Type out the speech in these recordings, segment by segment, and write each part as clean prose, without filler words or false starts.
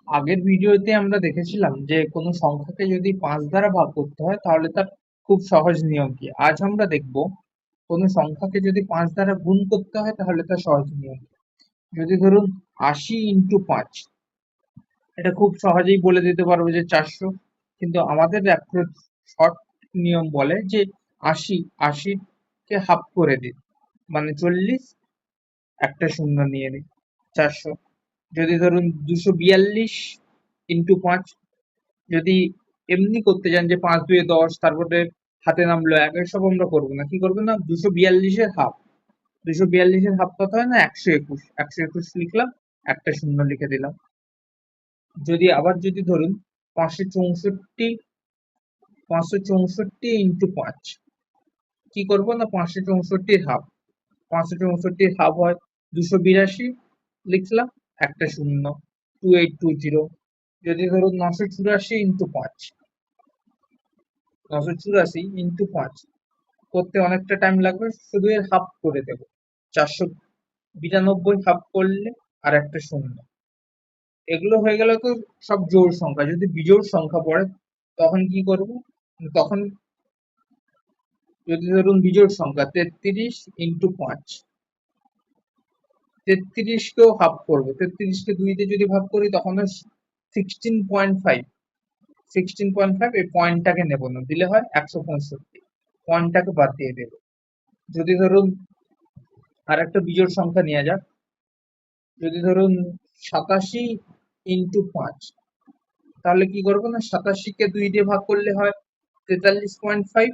আগের ভিডিওতে আমরা দেখেছিলাম যে কোনো সংখ্যাকে যদি 5 দ্বারা ভাগ করতে হয় তাহলে তার খুব সহজ নিয়ম কি। আজ আমরা দেখব কোনো সংখ্যাকে যদি 5 দ্বারা গুণ করতে হয় তাহলে তার সহজ নিয়ম কি। যদি ধরুন 80 ইন্টু 5, এটা খুব সহজেই বলে দিতে পারবো যে 400, কিন্তু আমাদের অ্যাপ্রোচ শর্ট নিয়ম বলে যে 80 কে হাফ করে দিন, মানে 40, একটা শূন্য নিয়ে নিন, 400। যদি ধরুন 242 ইন্টু 5, যদি এমনি করতে চান যে 5 2 10, তারপরে হাতে নামলো 1, এসব আমরা করবো না। কি করবেন না, 242-এর হাফ, 242-এর হাফ কত হয় না, 121, 121 লিখলাম, একটা শূন্য লিখে দিলাম। যদি ধরুন 564, 564 ইন্টু 5, কি করবো না, 564-র হাফ, 564-র হাফ হয় 282, লিখলাম, একটা শূন্য, 2820। যদি ধরুন 984 ইন্টু 5, 984 ইন্টু 5 করতে অনেকটা টাইম লাগবে, শুধু এর হাফ করে দেব, 492 হাফ করলে আর একটা শূন্য। এগুলো হয়ে গেল তো সব জোড় সংখ্যা। যদি বিজোড় সংখ্যা পড়ে তখন কি করব, তখন যদি ধরুন বিজোড় সংখ্যা 33 ইন্টু 5, 33 কেও হাফ করবো, 33 কে 2 দিয়ে যদি ভাগ করি তখন 16.5, 16.5, এই পয়েন্টটাকে নেব না, দিলে হয় 165, পয়েন্টটাকে বাদ দিয়ে দেব। যদি ধরুন আর একটা বিজোড় সংখ্যা নেওয়া যাক, যদি ধরুন 87 ইন্টু 5, তাহলে কি করবো না, 87 কে 2 দিয়ে ভাগ করলে হয় 43.5,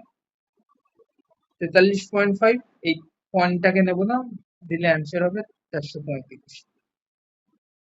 43.5, এই পয়েন্টটাকে নেব না, দিলে অ্যান্সার হবে 435।